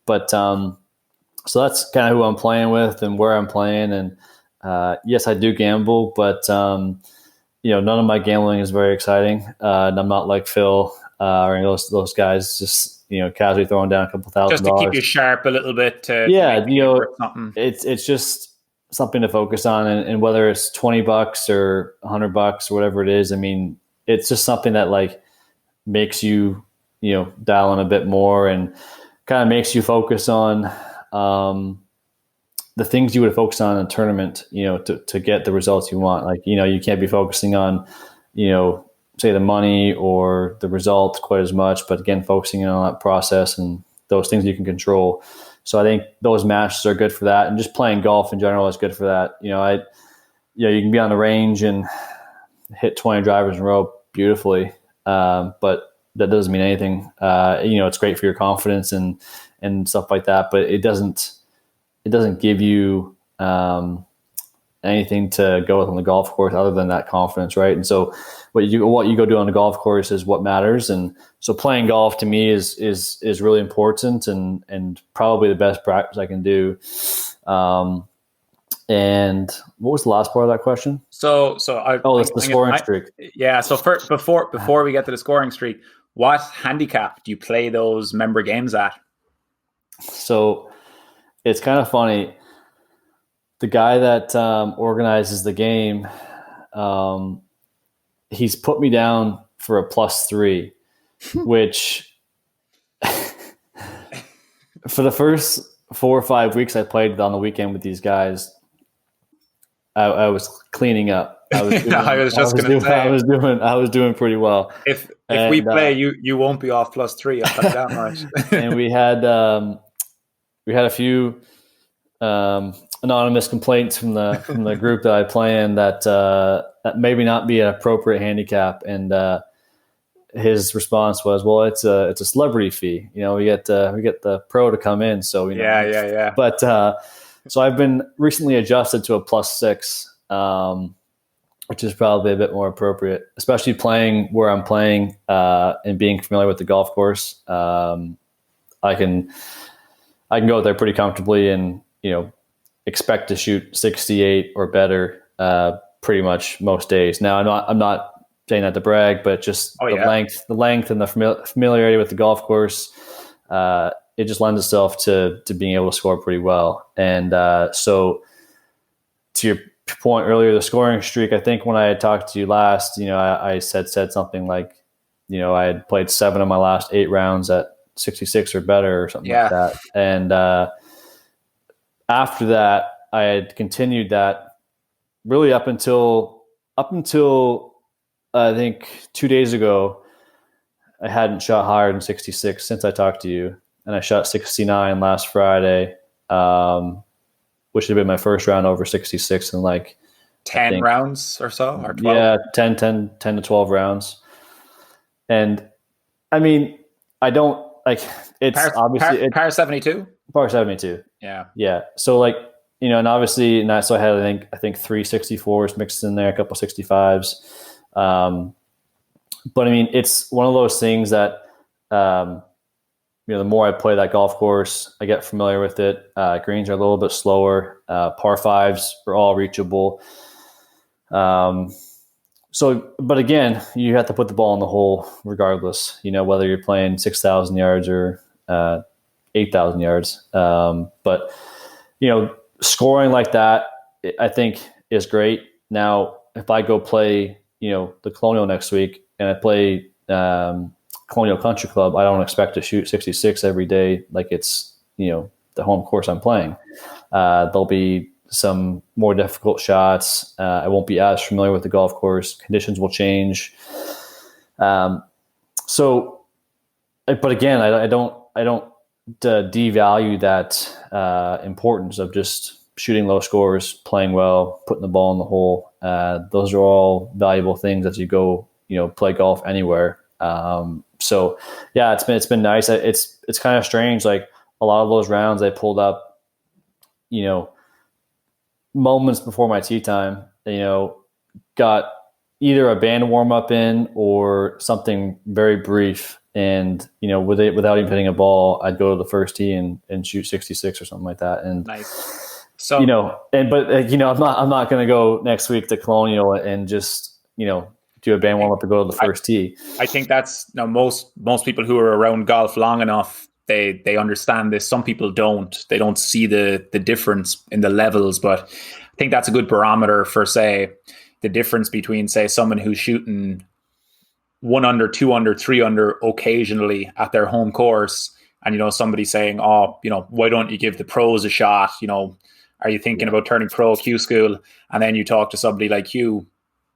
But so that's kind of who I'm playing with and where I'm playing. And yes, I do gamble, but none of my gambling is very exciting. And I'm not like Phil or any of those guys just casually throwing down a couple $1,000 just to keep you sharp a little bit. It's just something to focus on, and whether it's $20 or $100 or whatever it is, I mean, it's just something that like makes you dial in a bit more and kind of makes you focus on the things you would focus on in a tournament, to get the results you want. Like, you can't be focusing on, say the money or the result quite as much, but again, focusing on that process and those things you can control. So I think those matches are good for that. And just playing golf in general is good for that. You can be on the range and hit 20 drivers in a row beautifully. But that doesn't mean anything. It's great for your confidence and stuff like that, but it doesn't give you anything to go with on the golf course other than that confidence, right? And so what you go do on the golf course is what matters. And so playing golf to me is really important and probably the best practice I can do. And what was the last part of that question? It's the scoring streak. Yeah. So before we get to the scoring streak, what handicap do you play those member games at? So it's kind of funny. The guy that organizes the game, he's put me down for a +3, which for the first 4 or 5 weeks I played on the weekend with these guys, I was cleaning up. I was doing pretty well. If we play, you won't be off +3. I'll put that much. And we had a few anonymous complaints from the group that I play in that maybe not be an appropriate handicap. And his response was, "Well, it's a celebrity fee. We get the pro to come in." So yeah. But so I've been recently adjusted to a +6, which is probably a bit more appropriate, especially playing where I'm playing and being familiar with the golf course. I can go there pretty comfortably and expect to shoot 68 or better pretty much most days. Now I'm not saying that to brag, but just the length and the familiarity with the golf course, it just lends itself to being able to score pretty well. And so to your point earlier, the scoring streak, I think when I had talked to you last, I said something like, I had played 7 of my last 8 rounds at 66 or better or something like that. And after that, I had continued that really up until I think 2 days ago. I hadn't shot higher than 66 since I talked to you, and I shot 69 last Friday, which had been my first round over 66 in like 10 rounds or so, or 12? Yeah, 10 to 12 rounds. And I mean, I don't like it's obviously par 72. Par 72. Yeah. So like, and obviously, so I had I think 3 64s mixed in there, a couple 65s. But I mean, it's one of those things that the more I play that golf course, I get familiar with it. Greens are a little bit slower. Par 5s are all reachable. But again, you have to put the ball in the hole regardless, whether you're playing 6,000 yards or 8,000 yards. But, scoring like that, I think is great. Now, if I go play, the Colonial next week and I play Colonial Country Club, I don't expect to shoot 66 every day like it's, the home course I'm playing. There'll be some more difficult shots. I won't be as familiar with the golf course. Conditions will change. But again, I don't devalue that importance of just shooting low scores, playing well, putting the ball in the hole. Those are all valuable things as you go, play golf anywhere. So yeah, it's been nice. It's kind of strange. Like a lot of those rounds I pulled up, moments before my tee time, got either a band warm up in or something very brief. And, without even hitting a ball, I'd go to the first tee and shoot 66 or something like that. And nice. So, I'm not going to go next week to Colonial and just, do a band warm up to go to the first tee. I think that's most people who are around golf long enough, they understand this. Some people don't. They don't see the difference in the levels, but I think that's a good barometer for, say, the difference between, say, someone who's shooting 1 under, 2 under, 3 under occasionally at their home course, and somebody saying, "Oh, why don't you give the pros a shot? Are you thinking about turning pro Q school?" And then you talk to somebody like you,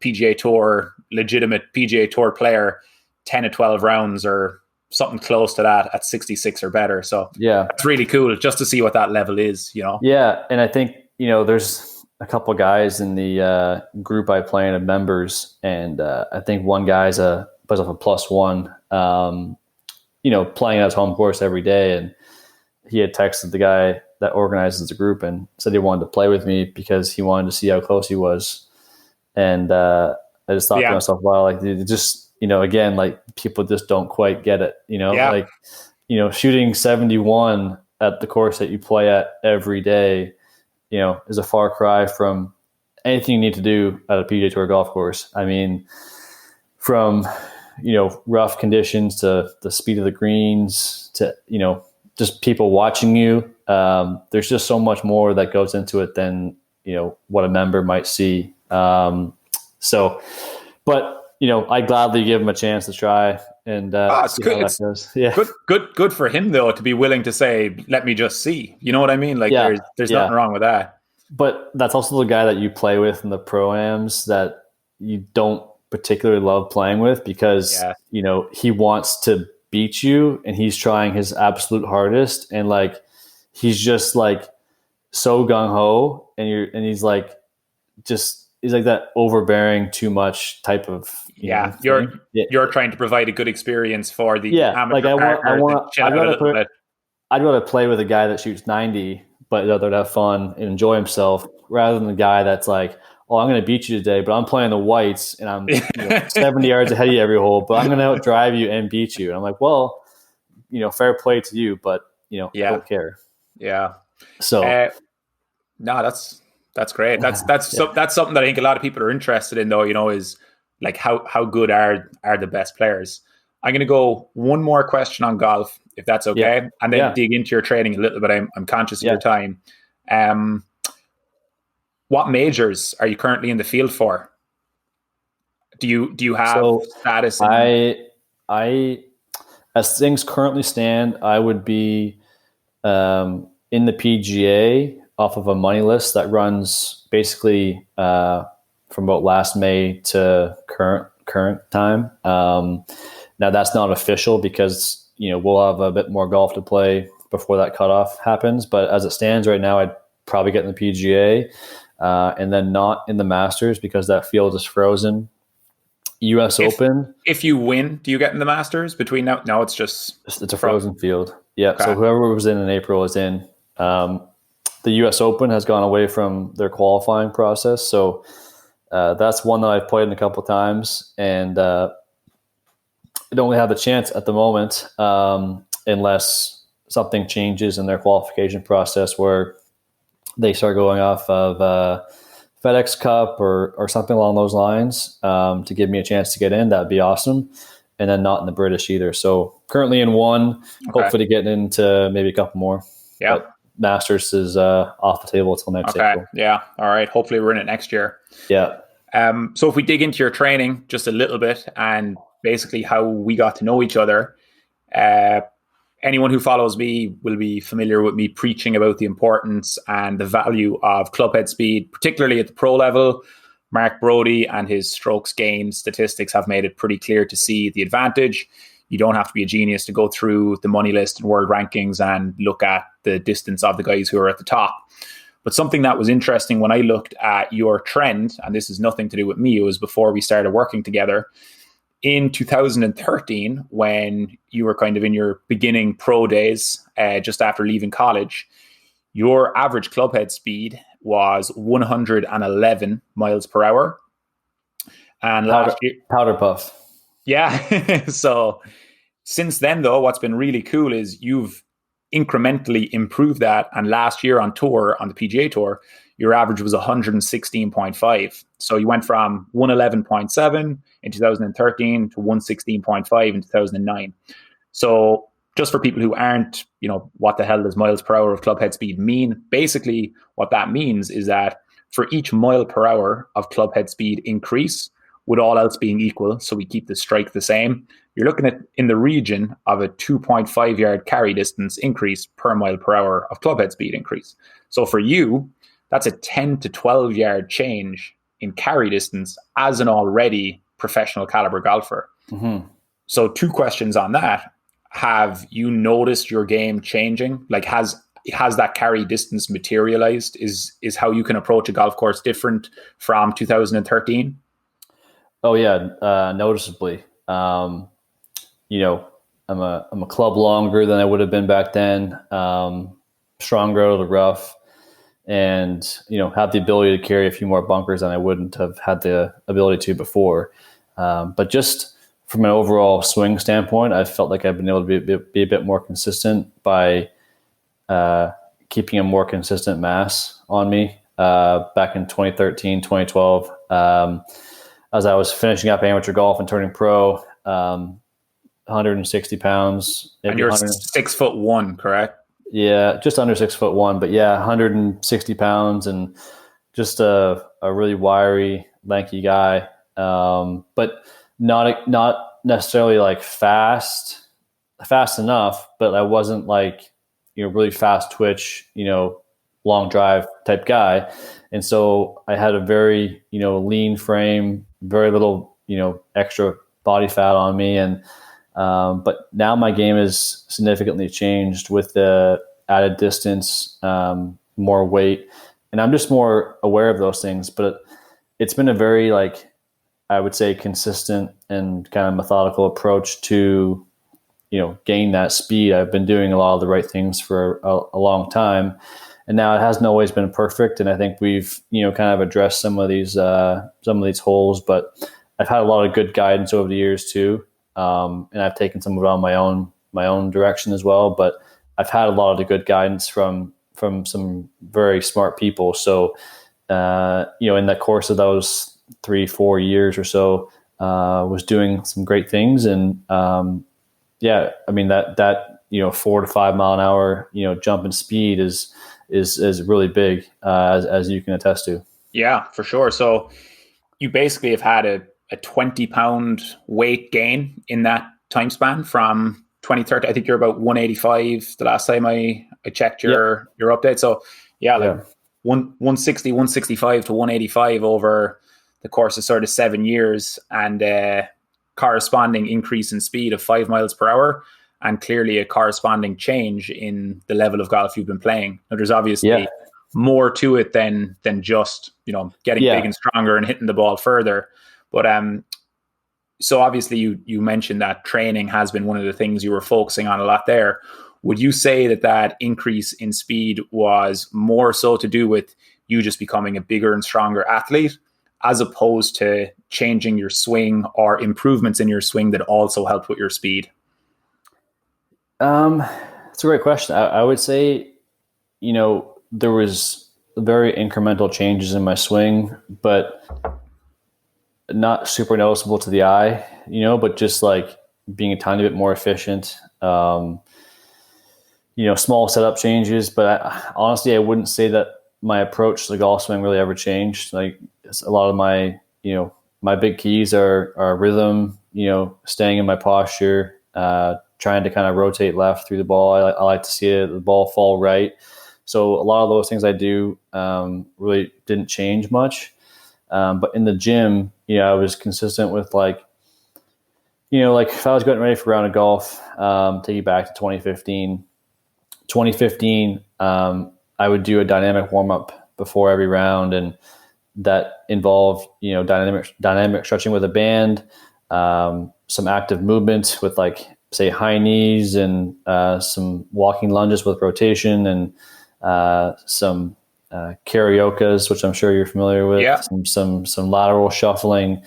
PGA Tour, legitimate PGA Tour player, 10 to 12 rounds or something close to that at 66 or better. So yeah, it's really cool just to see what that level is, Yeah. And I think, there's a couple of guys in the group I play in of members. And I think one guy's plays off a +1, playing at his home course every day. And he had texted the guy that organizes the group and said he wanted to play with me because he wanted to see how close he was. And I just thought to myself, wow, like just, again, like people just don't quite get it, like, shooting 71 at the course that you play at every day, is a far cry from anything you need to do at a PGA Tour golf course. I mean, from, rough conditions to the speed of the greens to, just people watching you. There's just so much more that goes into it than, what a member might see. But I gladly give him a chance to try and see how that goes. Yeah. Good for him though, to be willing to say, let me just see, you know what I mean? Like there's nothing wrong with that. But that's also the guy that you play with in the pro-ams that you don't particularly love playing with because, he wants to beat you and he's trying his absolute hardest. And like, he's just like so gung-ho and he's like that overbearing too much type of, you're trying to provide a good experience for the amateur partner. I'd rather play with a guy that shoots 90, but rather have fun and enjoy himself rather than the guy that's like, oh, I'm going to beat you today, but I'm playing the whites and I'm 70 yards ahead of you every hole, but I'm going to outdrive you and beat you. And I'm like, well, fair play to you, but I don't care. Yeah. So no, that's great. That's something that I think a lot of people are interested in though, is like how good are the best players. I'm going to go one more question on golf, if that's okay, and then dig into your training a little bit. I'm conscious of your time. What majors are you currently in the field for? Do you have status? I, as things currently stand, I would be in the PGA off of a money list that runs basically from about last May to current time. Now that's not official because we'll have a bit more golf to play before that cutoff happens. But as it stands right now, I'd probably get in the PGA. And then not in the Masters because that field is frozen. US Open. If you win, do you get in the Masters between now? No, it's a frozen field. Yeah. Okay. So whoever was in April is in. The US Open has gone away from their qualifying process. So that's one that I've played in a couple of times. And I don't really have a chance at the moment unless something changes in their qualification process where they start going off of FedEx Cup or something along those lines to give me a chance to get in. That'd be awesome. And then not in the British either. So currently in one, hopefully get into maybe a couple more. Yeah. But Masters is off the table until next April. Yeah. All right. Hopefully we're in it next year. Yeah. So if we dig into your training just a little bit and basically how we got to know each other, anyone who follows me will be familiar with me preaching about the importance and the value of clubhead speed, particularly at the pro level. Mark Brody and his strokes gained statistics have made it pretty clear to see the advantage. You don't have to be a genius to go through the money list and world rankings and look at the distance of the guys who are at the top. But something that was interesting when I looked at your trend, and this is nothing to do with me, it was before we started working together, in 2013, when you were kind of in your beginning pro days, just after leaving college, your average clubhead speed was 111 miles per hour. And last year, powder puff. Yeah. So since then, though, what's been really cool is you've incrementally improved that. And last year on tour, on the PGA Tour, your average was 116.5. So you went from 111.7 in 2013 to 116.5 in 2009. So just for people who aren't, what the hell does miles per hour of clubhead speed mean? Basically, what that means is that for each mile per hour of clubhead speed increase, with all else being equal, so we keep the strike the same, you're looking at in the region of a 2.5 yard carry distance increase per mile per hour of clubhead speed increase. So for you, that's a 10 to 12 yard change in carry distance as an already professional caliber golfer. Mm-hmm. So 2 questions on that. Have you noticed your game changing? Like has that carry distance materialized? Is how you can approach a golf course different from 2013? Oh yeah, noticeably. I'm a club longer than I would have been back then. stronger out of the rough, and have the ability to carry a few more bunkers than I wouldn't have had the ability to before. But just from an overall swing standpoint, I felt like I've been able to be a bit more consistent by keeping a more consistent mass on me. Back in 2013, 2012, as I was finishing up amateur golf and turning pro, 160 pounds. And you're 6'1", correct? Yeah, just under 6'1", but yeah, 160 pounds and just a really wiry, lanky guy. But not necessarily like fast enough, but I wasn't like, really fast twitch, long drive type guy. And so I had a very, lean frame, very little, extra body fat on me. And, but now my game is significantly changed with the added distance, more weight, and I'm just more aware of those things. But it's been a very, I would say, consistent and kind of methodical approach to, gain that speed. I've been doing a lot of the right things for a long time, and now it hasn't always been perfect. And I think we've, kind of addressed some of these holes, but I've had a lot of good guidance over the years too. And I've taken some of it on my own direction as well. But I've had a lot of the good guidance from some very smart people. So, in the course of those 3-4 years or so, was doing some great things. And, I mean, that 4 to 5 mile an hour, jump in speed is really big, as you can attest to. Yeah, for sure. So you basically have had a 20-pound weight gain in that time span from 2030. I think you're about 185 the last time I checked your update. So like 160, 165 to 185 over the course of sort of 7 years, and corresponding increase in speed of 5 miles per hour, and clearly a corresponding change in the level of golf you've been playing. Now, there's obviously more to it than just, getting big and stronger and hitting the ball further. But so obviously you mentioned that training has been one of the things you were focusing on a lot there. Would you say that increase in speed was more so to do with you just becoming a bigger and stronger athlete, as opposed to changing your swing or improvements in your swing that also helped with your speed? That's a great question. I would say, there was very incremental changes in my swing, but not super noticeable to the eye, but just like being a tiny bit more efficient, small setup changes. But honestly, I wouldn't say that my approach to the golf swing really ever changed. Like, a lot of my, my big keys are rhythm, staying in my posture, trying to kind of rotate left through the ball. I like to see the ball fall right. So a lot of those things I do really didn't change much. But in the gym, I was consistent with if I was getting ready for a round of golf, take you back to 2015. 2015, I would do a dynamic warm up before every round, and that involved, dynamic stretching with a band, some active movement with say high knees, and some walking lunges with rotation, and some cariokas, which I'm sure you're familiar with. Yeah. Some lateral shuffling,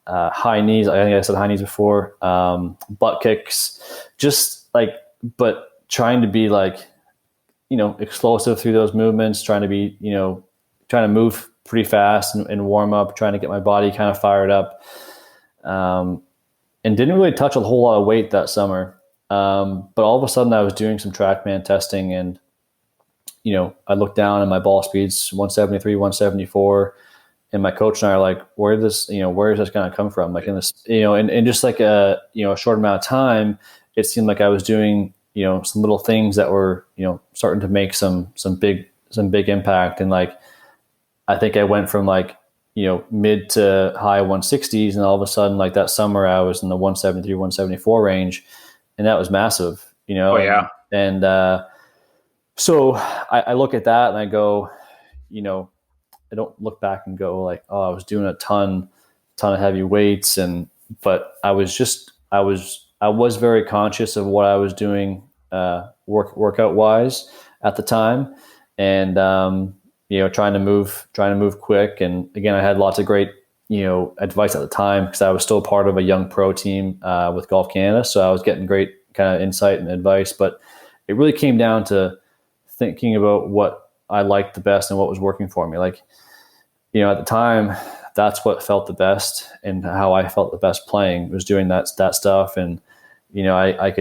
high knees. I think I said high knees before. Butt kicks, but trying to be explosive through those movements. Trying to move pretty fast and warm up. Trying to get my body kind of fired up. And didn't really touch a whole lot of weight that summer. But all of a sudden, I was doing some TrackMan testing, and I looked down and my ball speed's 173, 174, and my coach and I are like, where is this going to come from? Like in this, in just a short amount of time, it seemed like I was doing, some little things that were, starting to make some big impact. And I think I went from mid to high 160s, and all of a sudden, that summer I was in the 173, 174 range, and that was massive, Oh yeah. And, so I look at that and I go, I don't look back and go I was doing a ton of heavy weights, but I was very conscious of what I was doing, workout wise. at the time, and trying to move quick. And again, I had lots of great advice at the time because I was still part of a young pro team with Golf Canada, so I was getting great kind of insight and advice. But it really came down to thinking about what I liked the best and what was working for me. Like, at the time, that's what felt the best and how I felt the best playing was doing that stuff. And, I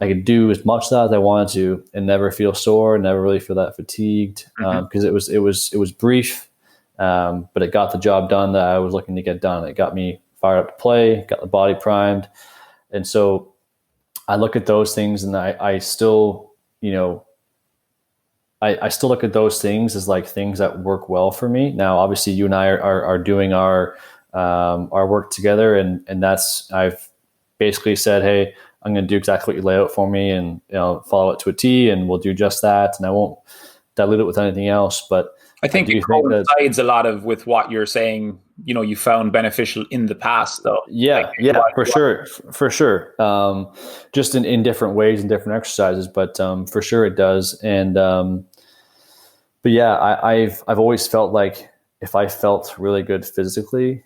could do as much of that as I wanted to and never feel sore, never really feel that fatigued because it was brief, but it got the job done that I was looking to get done. It got me fired up to play, got the body primed. And so I look at those things and I still, I still look at those things as like things that work well for me. Now, obviously, you and I are doing our work together, and that's I've basically said, hey, I'm going to do exactly what you lay out for me, and follow it to a T, and we'll do just that, and I won't dilute it with anything else. But I think it coincides a lot of with what you're saying. You found beneficial in the past, though. Yeah, for sure. Just in different ways and different exercises, but for sure it does. And but yeah, I've always felt like if I felt really good physically,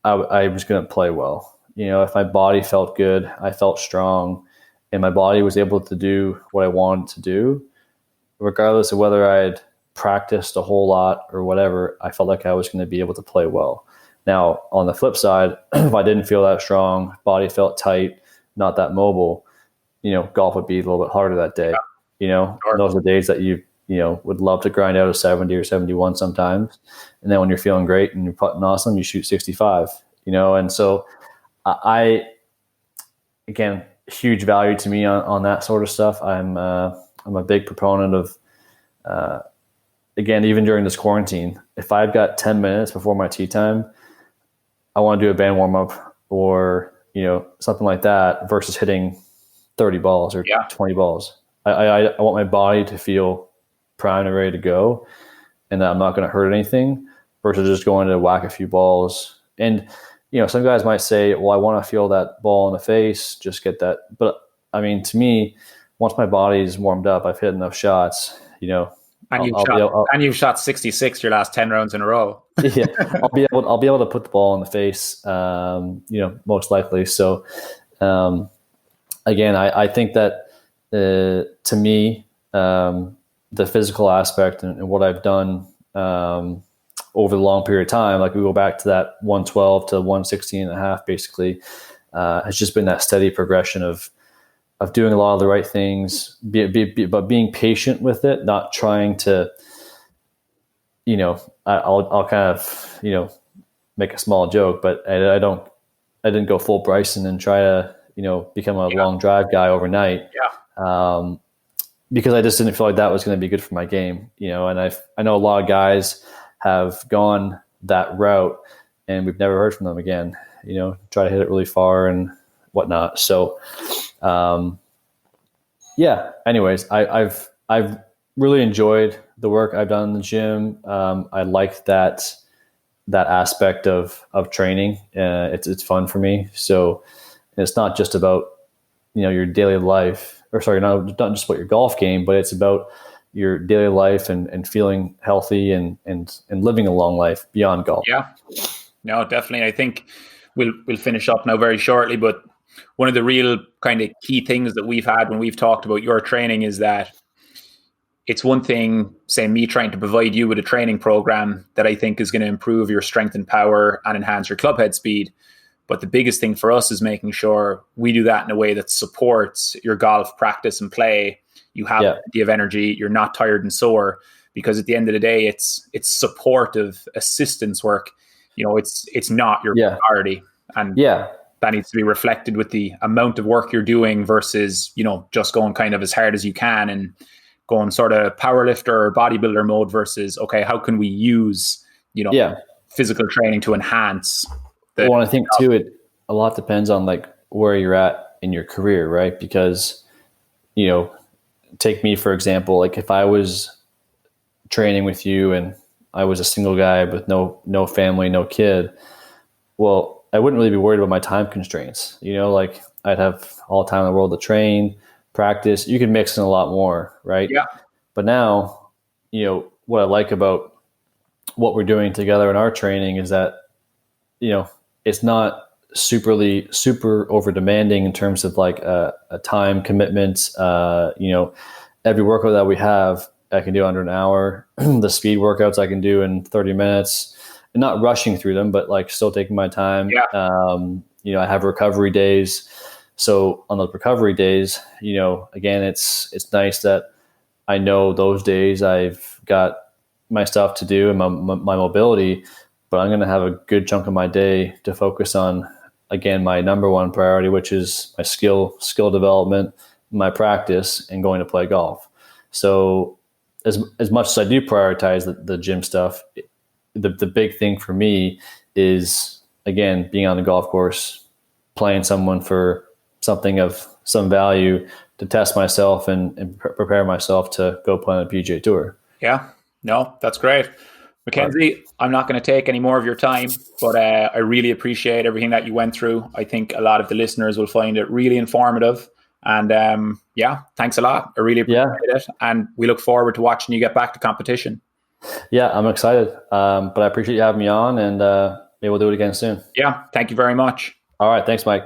I was going to play well. If my body felt good, I felt strong, and my body was able to do what I wanted to do, regardless of whether I had practiced a whole lot or whatever, I felt like I was going to be able to play well. Now, on the flip side, if I didn't feel that strong, body felt tight, not that mobile, golf would be a little bit harder that day. Sure. Those are the days that you would love to grind out a 70 or 71 sometimes. And then when you're feeling great and you're putting awesome, you shoot 65, and so again, huge value to me on that sort of stuff. I'm a big proponent of, again, even during this quarantine, if I've got 10 minutes before my tee time, I want to do a band warm up or, something like that versus hitting 30 balls or 20 balls. I want my body to feel primed and ready to go and that I'm not going to hurt anything versus just going to whack a few balls. And, some guys might say, well, I want to feel that ball in the face, just get that. But I mean, to me, once my body's warmed up, I've hit enough shots, And you've shot 66 your last 10 rounds in a row. Yeah, I'll be able to put the ball in the face, most likely. So, again, I think that to me, the physical aspect and what I've done over the long period of time, like we go back to that 112 to 116 and a half, basically, has just been that steady progression of doing a lot of the right things, but being patient with it, not trying to, I'll kind of, make a small joke, but I didn't go full Bryson and try to, become a long drive guy overnight. Yeah. Because I just didn't feel like that was going to be good for my game, and I know a lot of guys have gone that route and we've never heard from them again, try to hit it really far and whatnot. So, anyways, I've really enjoyed the work I've done in the gym. I like that aspect of training. It's fun for me. So it's not just about, your daily life, not just about your golf game, but it's about your daily life and feeling healthy and living a long life beyond golf. Yeah, no, definitely. I think we'll finish up now very shortly, but one of the real kind of key things that we've had when we've talked about your training is that it's one thing, say, me trying to provide you with a training program that I think is going to improve your strength and power and enhance your club head speed. But the biggest thing for us is making sure we do that in a way that supports your golf practice and play. You have plenty of energy. You're not tired and sore, because at the end of the day, it's supportive assistance work. It's not your priority. And that needs to be reflected with the amount of work you're doing versus, just going kind of as hard as you can and going sort of powerlifter or bodybuilder mode versus, okay, how can we use, physical training to enhance well, I think too, a lot depends on like where you're at in your career, right? Because, take me, for example, like if I was training with you and I was a single guy with no family, no kid, well, I wouldn't really be worried about my time constraints. Like I'd have all the time in the world to train, practice. You could mix in a lot more, right? Yeah. But now, what I like about what we're doing together in our training is that, it's not super over demanding in terms of like a time commitment. Every workout that we have, I can do under an hour. The speed workouts I can do in 30 minutes, and not rushing through them, but like still taking my time. Yeah. I have recovery days. So on those recovery days, again, it's nice that I know those days I've got my stuff to do and my mobility, but I'm going to have a good chunk of my day to focus on, again, my number one priority, which is my skill development, my practice, and going to play golf. So as much as I do prioritize the gym stuff, the big thing for me is, again, being on the golf course, playing someone for something of some value to test myself and prepare myself to go play on the PGA Tour. Yeah, no, that's great. Mackenzie, I'm not going to take any more of your time, but I really appreciate everything that you went through. I think a lot of the listeners will find it really informative. And thanks a lot. I really appreciate it. And we look forward to watching you get back to competition. Yeah, I'm excited. But I appreciate you having me on, and maybe we'll do it again soon. Yeah, thank you very much. All right. Thanks, Mike.